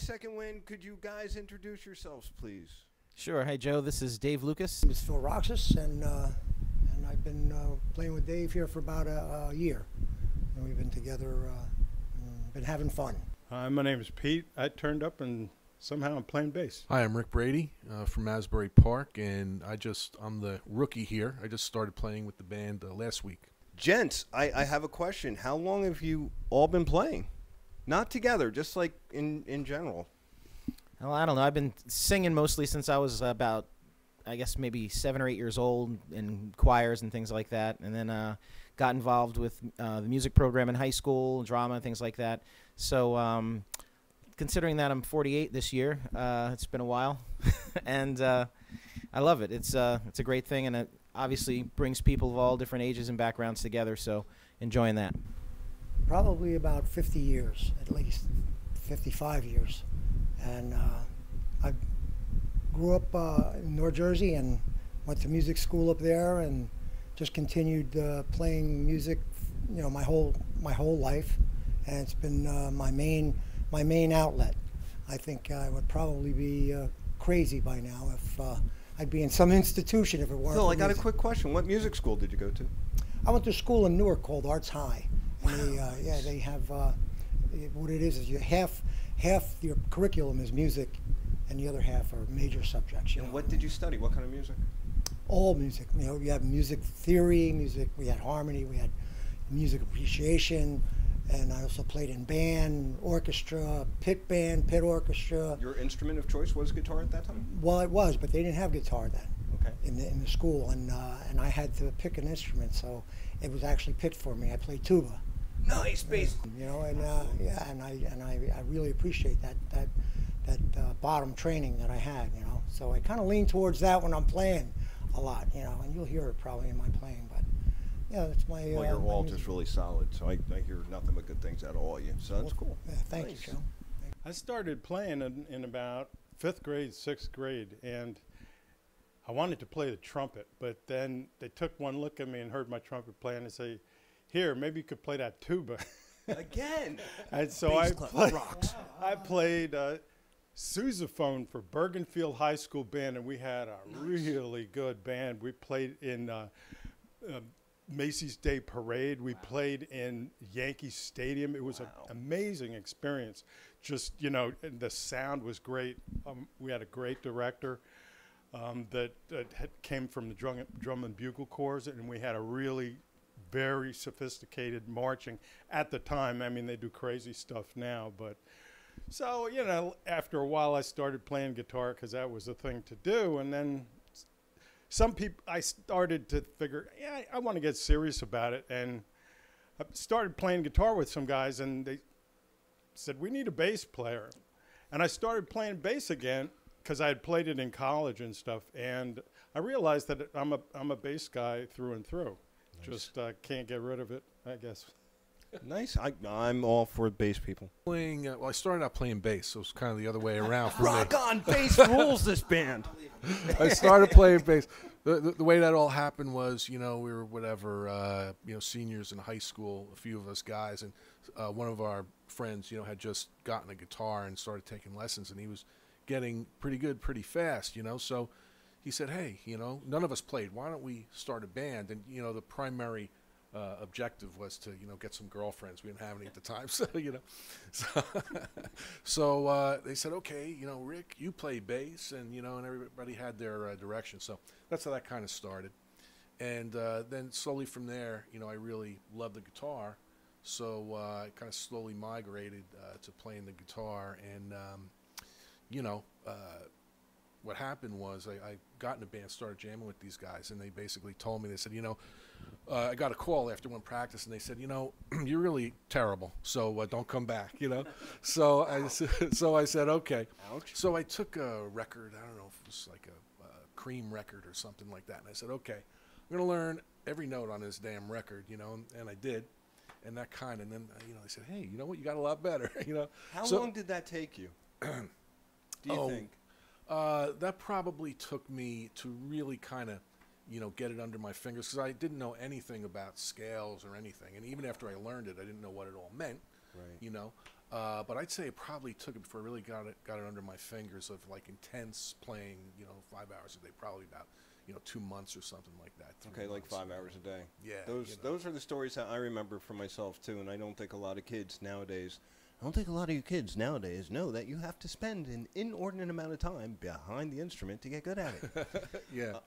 Second Wind. Could you guys introduce yourselves, please? Sure. Hey, Joe. This is Dave Lucas. It's Phil Roxas, and I've been playing with Dave here for about a year. And we've been together, and been having fun. Hi, my name is Pete. I turned up and somehow I'm playing bass. Hi, I'm Rick Brady from Asbury Park, and I'm the rookie here. I just started playing with the band last week. Gents, I have a question. How long have you all been playing? Not together, just like in general. Well, I don't know. I've been singing mostly since I was about, I guess, maybe 7 or 8 years old in choirs and things like that. And then got involved with the music program in high school, drama, things like that. So considering that I'm 48 this year, it's been a while. And I love it. It's a great thing, and it obviously brings people of all different ages and backgrounds together. So enjoying that. Probably about 50 years, at least 55 years. And I grew up in North Jersey and went to music school up there, and just continued playing music, my whole life. And it's been my main outlet. I think I would probably be crazy by now if I'd be in some institution if it weren't. Phil, for I got a music. quick question. What music school did you go to? I went to school in Newark called Arts High. And they have what it is you half your curriculum is music, and the other half are major subjects. And what did you study? What kind of music? All music. You have music theory, music. We had harmony. We had music appreciation, and I also played in band, orchestra, pit orchestra. Your instrument of choice was guitar at that time? Well, it was, but they didn't have guitar then. Okay. In the school, and I had to pick an instrument, so it was actually picked for me. I played tuba. Nice bass. And I really appreciate that bottom training that I had. So I kind of lean towards that when I'm playing a lot. And you'll hear it probably in my playing, but that's my. Well, your my alt music. is really solid, so I hear nothing but good things out of all you. So that's cool. Yeah, thank Nice. you, Joe. I started playing in about 5th grade, 6th grade, and I wanted to play the trumpet, but then they took one look at me and heard my trumpet play, and they say, "Here, maybe you could play that tuba." Again. And so I played sousaphone for Bergenfield High School band, and we had a really good band. We played in Macy's Day Parade. We played in Yankee Stadium. It was an amazing experience. Just, and the sound was great. We had a great director that came from the drum and bugle corps, and we had a really very sophisticated marching at the time. I mean, they do crazy stuff now, but so, after a while I started playing guitar because that was the thing to do. And then I started to figure, I want to get serious about it. And I started playing guitar with some guys, and they said, we need a bass player. And I started playing bass again because I had played it in college and stuff. And I realized that I'm a bass guy through and through. Nice. Just can't get rid of it, I guess. Nice. I'm all for bass people. I started out playing bass, so it was kind of the other way around for Rock me. on, bass rules this band. I started playing bass. The way that all happened was, we were seniors in high school, a few of us guys, and one of our friends, had just gotten a guitar and started taking lessons, and he was getting pretty good pretty fast, so he said, hey, none of us played. Why don't we start a band? And, the primary objective was to, get some girlfriends. We didn't have any at the time. So they said, okay, Rick, you play bass. And, and everybody had their direction. So that's how that kind of started. And then slowly from there, I really loved the guitar. So I kind of slowly migrated to playing the guitar. And, what happened was I got in a band, started jamming with these guys, and they basically told me, they said, I got a call after one practice, and they said, you're really terrible, so don't come back, So I said, okay. Ouch. So I took a record, I don't know if it was like a Cream record or something like that, and I said, okay, I'm going to learn every note on this damn record, and I did. And that kind, and then, they said, hey, you know what, you got a lot better, How long did that take you? Do you think? That probably took me to really kind of, get it under my fingers, because I didn't know anything about scales or anything. And even after I learned it, I didn't know what it all meant. Right. But I'd say it probably took it before I really got it under my fingers of like intense playing, 5 hours a day, probably about 2 months or something like that. Okay, like 5 hours a day. Yeah. Those are the stories that I remember for myself too, and I don't think a lot of kids nowadays. I don't think a lot of you kids nowadays know that you have to spend an inordinate amount of time behind the instrument to get good at it. Yeah.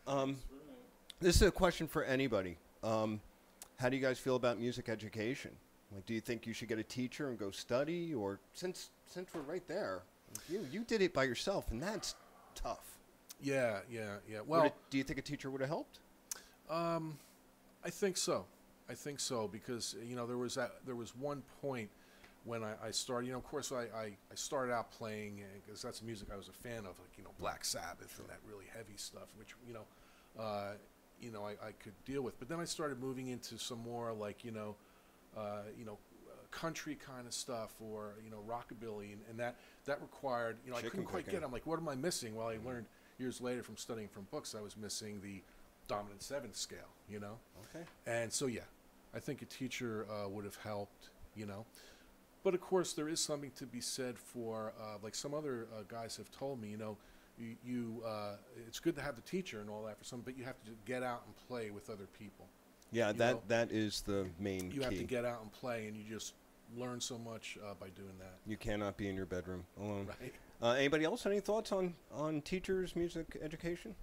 This is a question for anybody. How do you guys feel about music education? Like, do you think you should get a teacher and go study, or since we're right there, you did it by yourself, and that's tough. Yeah. Well, do you think a teacher would have helped? I think so. Because there was one point when I started. Of course, I started out playing because that's music I was a fan of, like Black Sabbath and that really heavy stuff, which I could deal with. But then I started moving into some more like country kind of stuff, or rockabilly, and that required I couldn't quite get. I'm like, what am I missing? Well, I learned years later from studying from books I was missing the dominant seventh scale. Okay. And so I think a teacher would have helped. But of course, there is something to be said for like some other guys have told me. It's good to have the teacher and all that for some, but you have to get out and play with other people. Yeah, that is the main key. You have to get out and play, and you just learn so much by doing that. You cannot be in your bedroom alone. Right. Anybody else? Any thoughts on teachers' music education?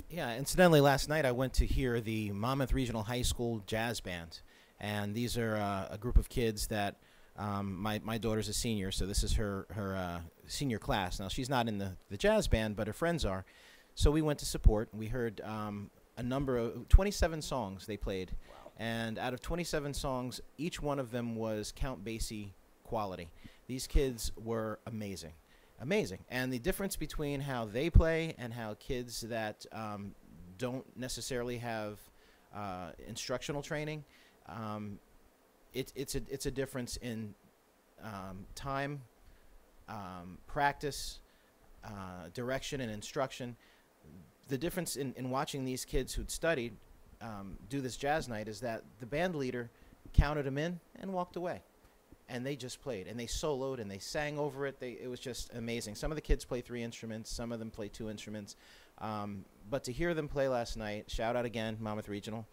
Yeah, incidentally, last night I went to hear the Monmouth Regional High School Jazz Band, and these are a group of kids that my daughter's a senior, so this is her senior class. Now, she's not in the jazz band, but her friends are. So we went to support. We heard a number of 27 songs they played. Wow. And out of 27 songs, each one of them was Count Basie quality. These kids were amazing. And the difference between how they play and how kids that don't necessarily have instructional training, it's a difference in time, practice, direction, and instruction. The difference in watching these kids who'd studied do this jazz night is that the band leader counted them in and walked away. And they just played, and they soloed, and they sang over it. It was just amazing. Some of the kids play 3 instruments. Some of them play 2 instruments. But to hear them play last night, shout out again, Monmouth Regional,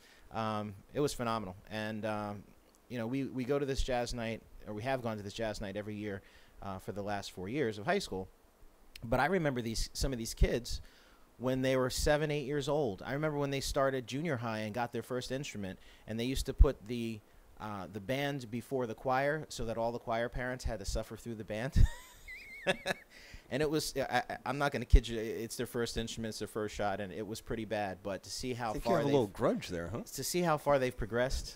it was phenomenal. And, we go to this jazz night, or we have gone to this jazz night every year for the last 4 years of high school. But I remember some of these kids when they were 7, 8 years old. I remember when they started junior high and got their first instrument, and they used to put the band before the choir so that all the choir parents had to suffer through the band. And it was, I'm not going to kid you, it's their first instrument, it's their first shot, and it was pretty bad. But to see how I think far you have a little grudge there, huh? To see how far they've progressed,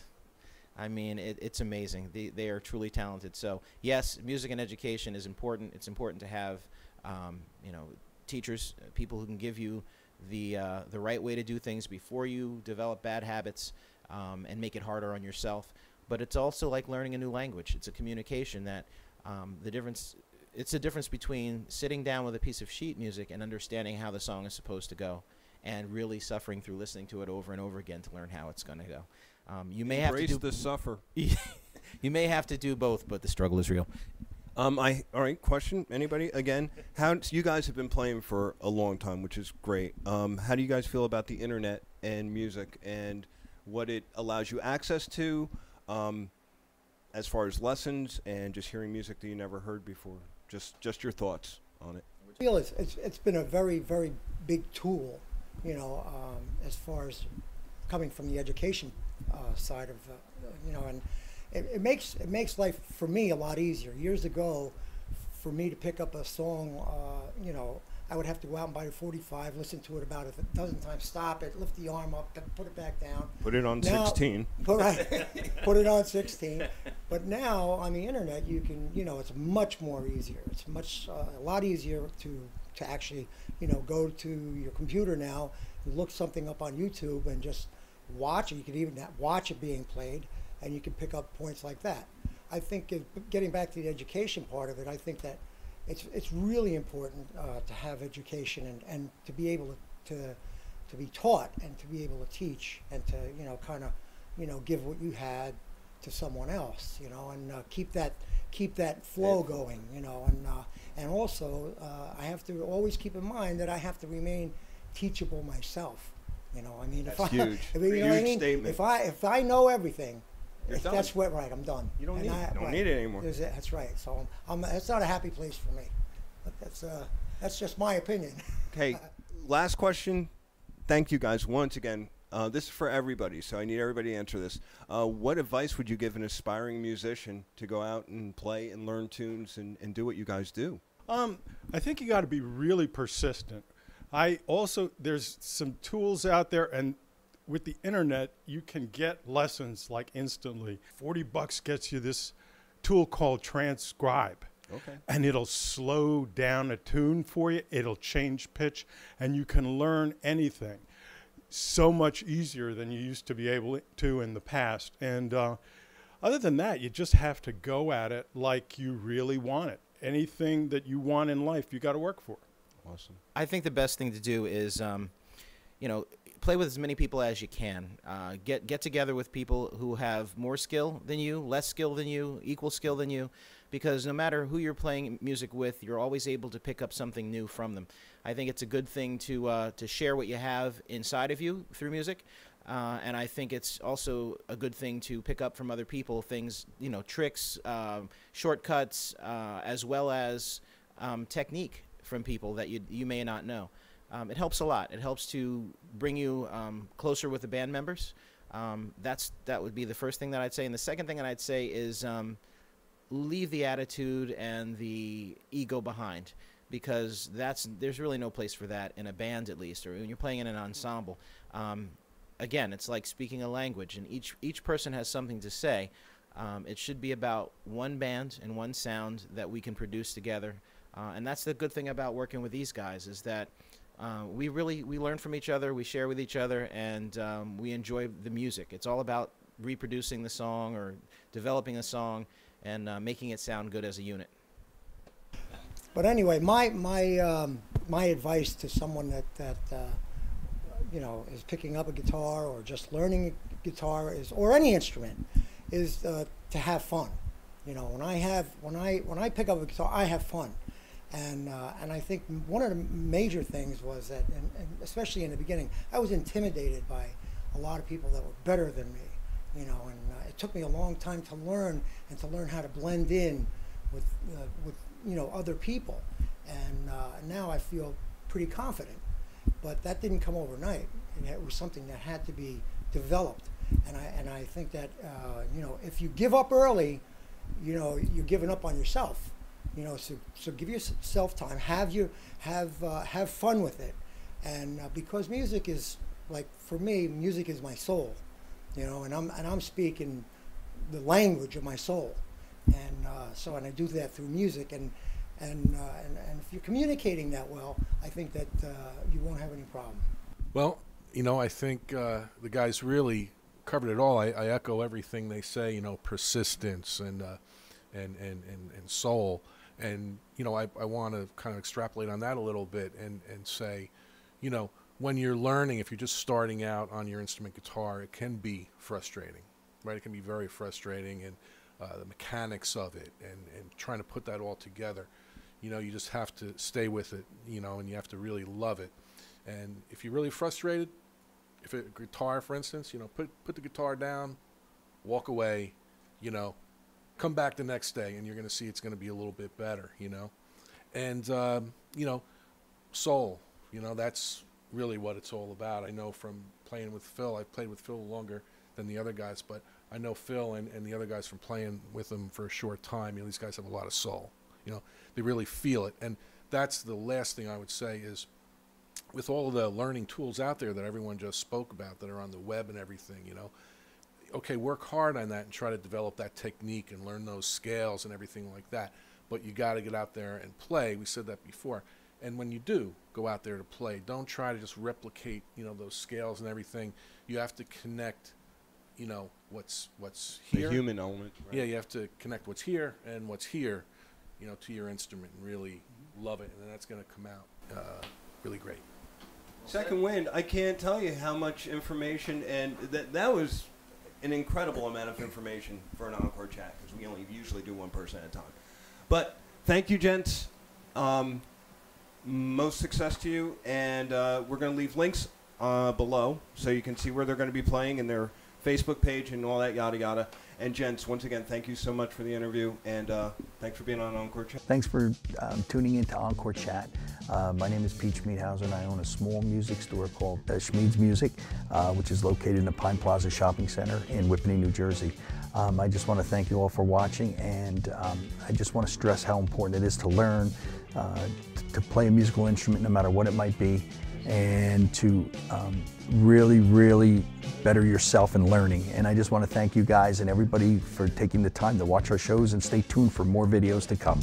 I mean, it's amazing. They are truly talented. So, yes, music and education is important. It's important to have, teachers, people who can give you the right way to do things before you develop bad habits and make it harder on yourself. But it's also like learning a new language. It's a communication that it's a difference between sitting down with a piece of sheet music and understanding how the song is supposed to go, and really suffering through listening to it over and over again to learn how it's going to go. You may have to do the suffer. You may have to do both, but the struggle is real. All right, question, anybody? Again, you guys have been playing for a long time, which is great. How do you guys feel about the internet and music and what it allows you access to, as far as lessons and just hearing music that you never heard before? Just your thoughts on it. I feel it's been a very, very big tool, as far as coming from the education side of, and it makes life for me a lot easier. Years ago, for me to pick up a song, I would have to go out and buy a 45, listen to it about a dozen times, stop it, lift the arm up, put it back down. Put it on 16. Put it on 16. But now on the internet, you can, it's much more easier. It's a lot easier to actually, go to your computer now, look something up on YouTube and just watch it. You can even watch it being played, and you can pick up points like that. I think getting back to the education part of it, I think that it's really important to have education and to be able to be taught and to be able to teach and to kind of give what you had to someone else, you know, and keep that flow going, you know, and also I have to always keep in mind that I have to remain teachable myself. You know, I mean, That's if huge. I, you know what I mean? Statement. If I know everything, You're done. that's what right. I'm done. You don't And need I- it. Don't right. need it anymore. That's right. So it's not a happy place for me. But that's just my opinion. Okay, last question. Thank you guys once again. This is for everybody, so I need everybody to answer this. What advice would you give an aspiring musician to go out and play and learn tunes and do what you guys do? I think you got to be really persistent. There's some tools out there, and with the internet, you can get lessons like instantly. $40 gets you this tool called Transcribe. Okay. And it'll slow down a tune for you. It'll change pitch, and you can learn anything so much easier than you used to be able to in the past. And other than that, you just have to go at it like you really want it. Anything that you want in life, you got to work for. Awesome. I think the best thing to do is, play with as many people as you can. Get together with people who have more skill than you, less skill than you, equal skill than you, because no matter who you're playing music with, you're always able to pick up something new from them. I think it's a good thing to share what you have inside of you through music, and I think it's also a good thing to pick up from other people things, tricks, shortcuts, as well as technique from people that you may not know. It helps a lot. It helps to bring you closer with the band members. That would be the first thing that I'd say. And the second thing that I'd say is leave the attitude and the ego behind, because there's really no place for that in a band, at least, or when you're playing in an ensemble. Again, it's like speaking a language, and each person has something to say. It should be about one band and one sound that we can produce together. And that's the good thing about working with these guys, is that we learn from each other, we share with each other, and we enjoy the music. It's all about reproducing the song or developing a song and making it sound good as a unit. But anyway, my advice to someone that is picking up a guitar or just learning a guitar or any instrument is to have fun. When I pick up a guitar, I have fun. And I think one of the major things was that, and especially in the beginning, I was intimidated by a lot of people that were better than me, and it took me a long time to learn how to blend in with other people, and now I feel pretty confident. But that didn't come overnight. It was something that had to be developed, and I think that if you give up early, you're giving up on yourself. So give yourself time. Have fun with it, and because music is, like, for me, music is my soul, and I'm speaking the language of my soul, and I do that through music, and if you're communicating that well, I think that you won't have any problem. Well, I think the guys really covered it all. I echo everything they say. Persistence and soul. And, I want to kind of extrapolate on that a little bit and say, when you're learning, if you're just starting out on your instrument guitar, it can be frustrating, right? It can be very frustrating, and the mechanics of it and trying to put that all together. You just have to stay with it, and you have to really love it. And if you're really frustrated, if a guitar, for instance, put the guitar down, walk away, come back the next day, and you're going to see it's going to be a little bit better, And, soul, that's really what it's all about. I know from playing with Phil, I've played with Phil longer than the other guys, but I know Phil and the other guys from playing with them for a short time. These guys have a lot of soul. They really feel it. And that's the last thing I would say is, with all the learning tools out there that everyone just spoke about that are on the web and everything, okay, work hard on that and try to develop that technique and learn those scales and everything like that. But you got to get out there and play. We said that before. And when you do go out there to play, don't try to just replicate, those scales and everything. You have to connect, what's here. The human element. Right? Yeah, you have to connect what's here and what's here, to your instrument and really love it. And then that's going to come out really great. Second Wind, I can't tell you how much information, and that was an incredible amount of information for an Encore chat, because we only usually do one person at a time. But thank you, gents. Most success to you, and we're going to leave links below so you can see where they're going to be playing and their Facebook page and all that yada yada. And gents, once again, thank you so much for the interview, and thanks for being on Encore Chat. Thanks for tuning in to Encore Chat. My name is Pete Schmeedhauser, and I own a small music store called Schmeeds Music, which is located in the Pine Plaza Shopping Center in Whippany, New Jersey. I just want to thank you all for watching, and I just want to stress how important it is to learn, to play a musical instrument no matter what it might be, and to really, really better yourself in learning. And I just want to thank you guys and everybody for taking the time to watch our shows, and stay tuned for more videos to come.